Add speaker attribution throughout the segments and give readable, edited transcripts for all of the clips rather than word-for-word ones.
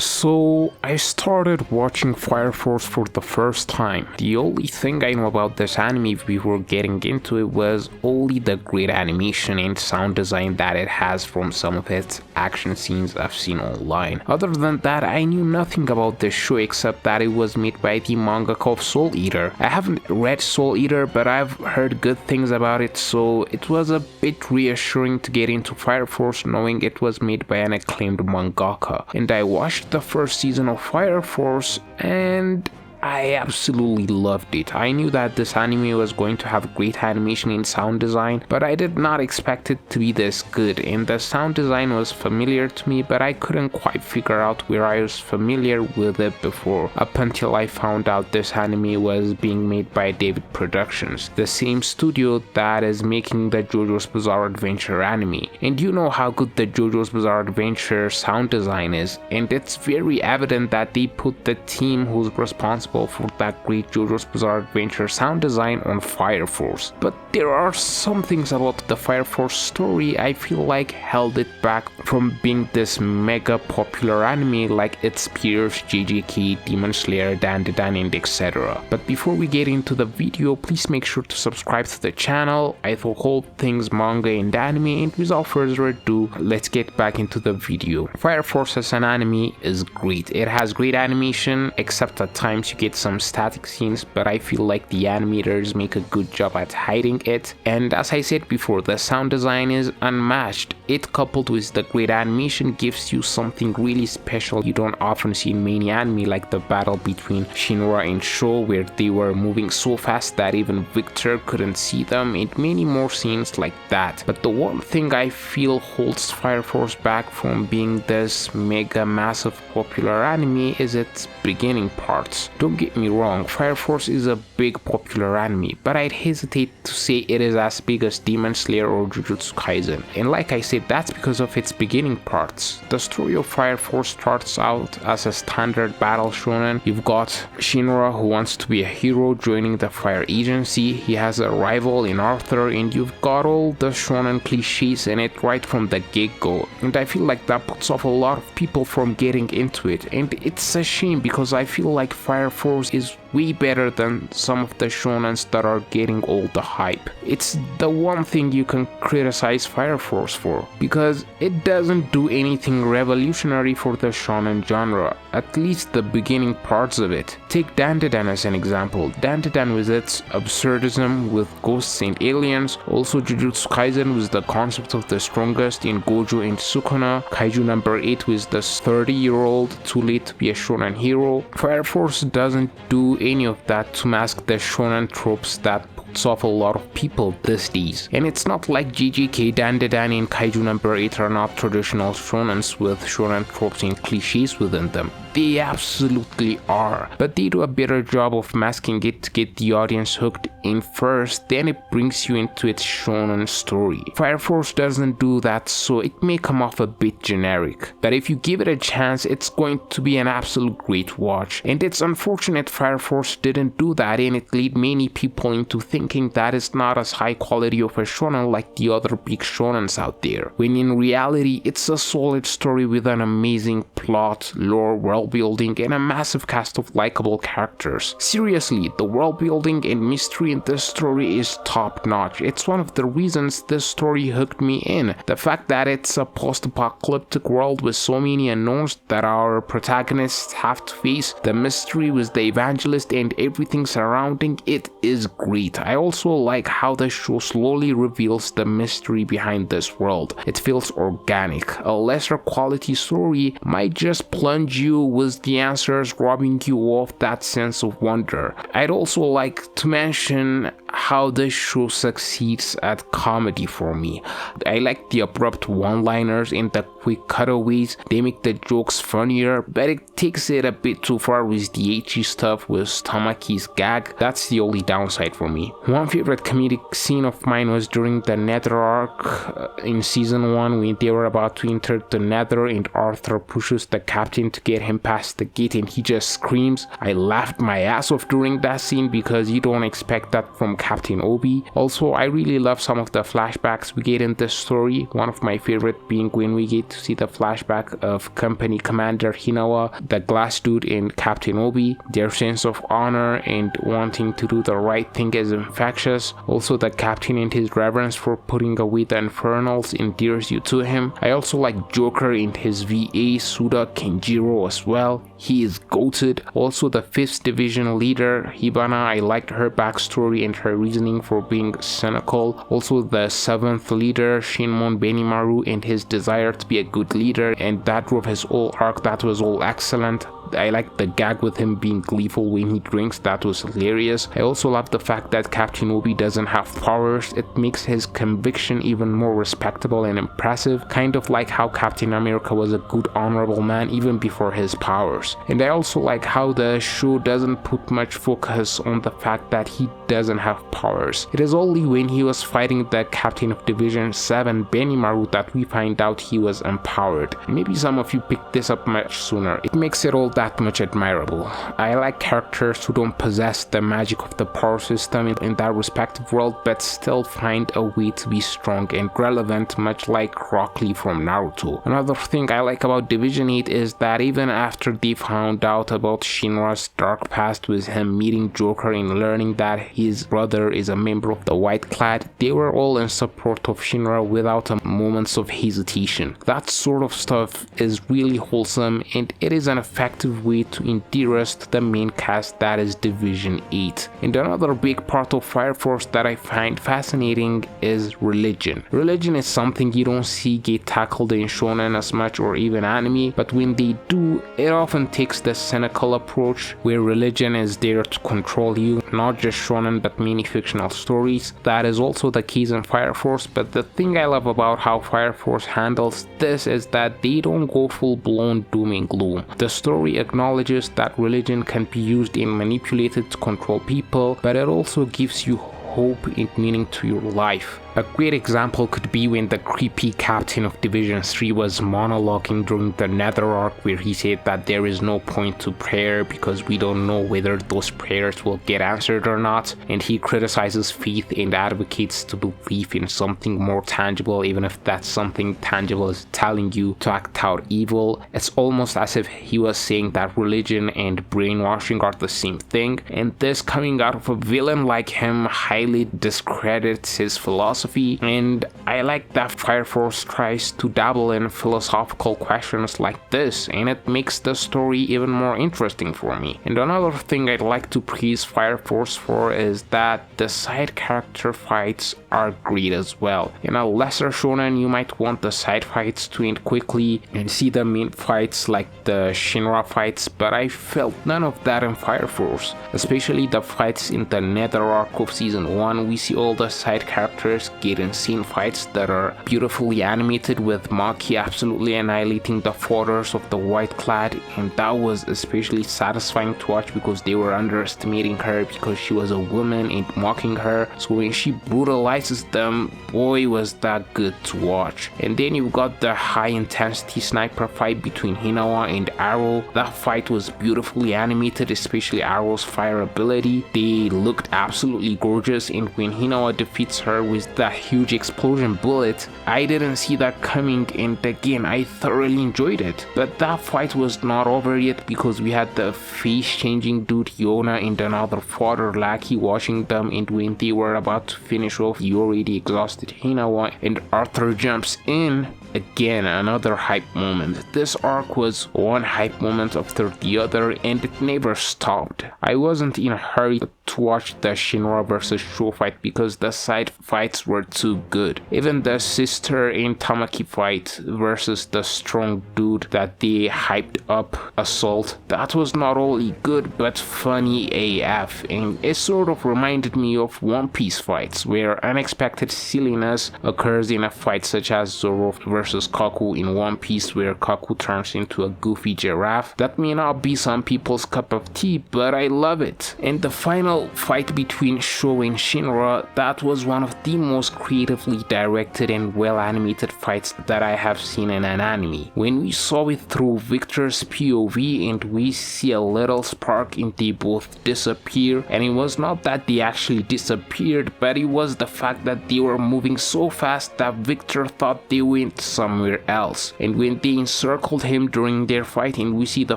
Speaker 1: So I started watching Fire Force for the first time. The only thing I know about this anime before getting into it was only the great animation and sound design that it has from some of its action scenes I've seen online. Other than that, I knew nothing about this show except that it was made by the mangaka of Soul Eater. I haven't read Soul Eater, but I've heard good things about it, so it was a bit reassuring to get into Fire Force knowing it was made by an acclaimed mangaka. And I watched the first season of Fire Force and I absolutely loved it. I knew that this anime was going to have great animation and sound design, but I did not expect it to be this good, and the sound design was familiar to me, but I couldn't quite figure out where I was familiar with it before, up until I found out this anime was being made by David Productions, the same studio that is making the JoJo's Bizarre Adventure anime. And you know how good the JoJo's Bizarre Adventure sound design is, and it's very evident that they put the team who's responsible for that great JoJo's Bizarre Adventure sound design on Fire Force. But there are some things about the Fire Force story I feel like held it back from being this mega popular anime like its peers JJK, Demon Slayer, Dandadan, and etc. But before we get into the video, please make sure to subscribe to the channel. I talk all things manga and anime, and without further ado, let's get back into the video. Fire Force as an anime is great. It has great animation, except at times you get some static scenes, but I feel like the animators make a good job at hiding it. And as I said before, the sound design is unmatched. It, coupled with the great animation, gives you something really special you don't often see in many anime, like the battle between Shinra and Sho, where they were moving so fast that even Victor couldn't see them, and many more scenes like that. But the one thing I feel holds Fire Force back from being this mega massive popular anime is its beginning parts. Don't get me wrong, Fire Force is a big popular anime, but I'd hesitate to say it is as big as Demon Slayer or Jujutsu Kaisen. And like I said, that's because of its beginning parts. The story of Fire Force starts out as a standard battle shonen. You've got Shinra, who wants to be a hero, joining the Fire Agency. He has a rival in Arthur, and you've got all the shonen cliches in it right from the get-go. And I feel like that puts off a lot of people from getting into it, and it's a shame because I feel like Fire Force is way better than some of the shonens that are getting all the hype. It's the one thing you can criticize Fire Force for, because it doesn't do anything revolutionary for the shonen genre, at least the beginning parts of it. Take Dandadan as an example. Dandadan with its absurdism with ghosts and aliens, also Jujutsu Kaisen with the concept of the strongest in Gojo and Sukuna, Kaiju number 8 with the 30-year-old too late to be a shonen hero. Fire Force doesn't do any of that to mask the shonen tropes that puts off a lot of people these days. And it's not like JJK, Dandadan, and Kaiju number 8 are not traditional shonens with shonen tropes and cliches within them. They absolutely are, but they do a better job of masking it to get the audience hooked in first, then it brings you into its shonen story. Fire Force doesn't do that, so it may come off a bit generic, but if you give it a chance, it's going to be an absolute great watch. And it's unfortunate Fire Force didn't do that, and it led many people into thinking that it's not as high quality of a shonen like the other big shonens out there, when in reality it's a solid story with an amazing plot, lore, world building, and a massive cast of likable characters. Seriously, the world building and mystery in this story is top notch. It's one of the reasons this story hooked me in. The fact that it's a post-apocalyptic world with so many unknowns that our protagonists have to face, the mystery with the evangelist and everything surrounding it is great. I also like how the show slowly reveals the mystery behind this world. It feels organic. A lesser quality story might just plunge you with the answers, robbing you of that sense of wonder. I'd also like to mention how the show succeeds at comedy for me. I like the abrupt one-liners and the quick cutaways. They make the jokes funnier, but it takes it a bit too far with the ecchi stuff with Tamaki's gag. That's the only downside for me. One favorite comedic scene of mine was during the Nether arc in season 1 when they were about to enter the Nether and Arthur pushes the captain to get him past the gate and he just screams. I laughed my ass off during that scene because you don't expect that from Captain Obi. Also, I really love some of the flashbacks we get in this story. One of my favorite being when we get to see the flashback of Company Commander Hinawa, the glass dude, and Captain Obi. Their sense of honor and wanting to do the right thing is infectious. Also, the captain and his reverence for putting away the Infernals endears you to him. I also like Joker and his VA Suda Kenjiro as well. He is goated. Also, the 5th Division leader Hibana, I liked her backstory and her reasoning for being cynical. Also, the 7th leader Shinmon Benimaru and his desire to be a good leader, and that drove his whole arc. That was all excellent. I like the gag with him being gleeful when he drinks. That was hilarious. I also love the fact that Captain Obi doesn't have powers. It makes his conviction even more respectable and impressive, kind of like how Captain America was a good honorable man even before his powers. And I also like how the show doesn't put much focus on the fact that he doesn't have powers. It is only when he was fighting the captain of Division 7 Benimaru that we find out he was empowered. Maybe some of you picked this up much sooner. It makes it all that much admirable. I like characters who don't possess the magic of the power system in that respective world but still find a way to be strong and relevant, much like Rock Lee from Naruto. Another thing I like about Division 8 is that even after they found out about Shinra's dark past with him meeting Joker and learning that his brother is a member of the White Clad, they were all in support of Shinra without a moments of hesitation. That sort of stuff is really wholesome and it is an effective way to endear us to the main cast that is Division 8. And another big part of Fire Force that I find fascinating is religion. Religion is something you don't see get tackled in shonen as much or even anime, but when they do, it often takes the cynical approach where religion is there to control you, not just shonen but many fictional stories. That is also the case in Fire Force, but the thing I love about how Fire Force handles this is that they don't go full blown doom and gloom. The story acknowledges that religion can be used and manipulated to control people, but it also gives you hope and meaning to your life. A great example could be when the creepy captain of Division 3 was monologuing during the Nether arc, where he said that there is no point to prayer because we don't know whether those prayers will get answered or not, and he criticizes faith and advocates to believe in something more tangible, even if that something tangible is telling you to act out evil. It's almost as if he was saying that religion and brainwashing are the same thing, and this coming out of a villain like him highly discredits his philosophy. And I like that Fire Force tries to dabble in philosophical questions like this, and it makes the story even more interesting for me. And another thing I'd like to praise Fire Force for is that the side character fights are great as well. In a lesser shonen, you might want the side fights to end quickly and see the main fights like the Shinra fights, but I felt none of that in Fire Force. Especially the fights in the Nether arc of season 1, we see all the side characters get insane fights that are beautifully animated, with Maki absolutely annihilating the fodders of the White Clad, and that was especially satisfying to watch because they were underestimating her because she was a woman and mocking her. So when she brutalizes them, boy was that good to watch. And then you've got the high intensity sniper fight between Hinawa and Arrow. That fight was beautifully animated, especially Arrow's fire ability. They looked absolutely gorgeous, and when Hinawa defeats her with that huge explosion bullet, I didn't see that coming, and again I thoroughly enjoyed it. But that fight was not over yet because we had the face changing dude Yona and another fodder lackey watching them, and when they were about to finish off the already exhausted Hinawa and Arthur jumps in, again another hype moment. This arc was one hype moment after the other and it never stopped. I wasn't in a hurry to watch the Shinra vs. Sho fight because the side fights were too good. Even the sister and Tamaki fight versus the strong dude that they hyped up, Assault, that was not only good but funny AF, and it sort of reminded me of One Piece fights where unexpected silliness occurs in a fight such as Zoro vs. versus Kaku in One Piece where Kaku turns into a goofy giraffe. That may not be some people's cup of tea, but I love it. And the final fight between Sho and Shinra, that was one of the most creatively directed and well animated fights that I have seen in an anime. When we saw it through Victor's POV and we see a little spark and they both disappear, and it was not that they actually disappeared, but it was the fact that they were moving so fast that Victor thought they went somewhere else. And when they encircled him during their fight and we see the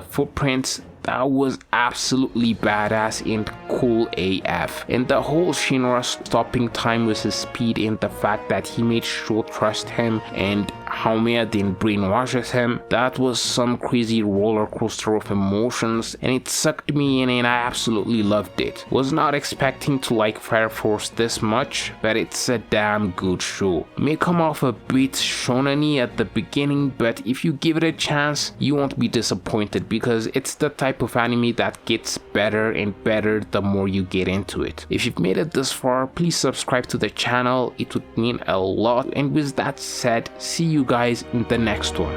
Speaker 1: footprints, that was absolutely badass and cool AF. And the whole Shinra stopping time with his speed and the fact that he made Sho trust him and Haumea didn't brainwashes him, that was some crazy roller coaster of emotions, and it sucked me in and I absolutely loved it. Was not expecting to like Fire Force this much, but it's a damn good show. May come off a bit shonen-y at the beginning, but if you give it a chance, you won't be disappointed because it's the type of anime that gets better and better the more you get into it. If you've made it this far, please subscribe to the channel, it would mean a lot. And with that said, see you guys in the next one.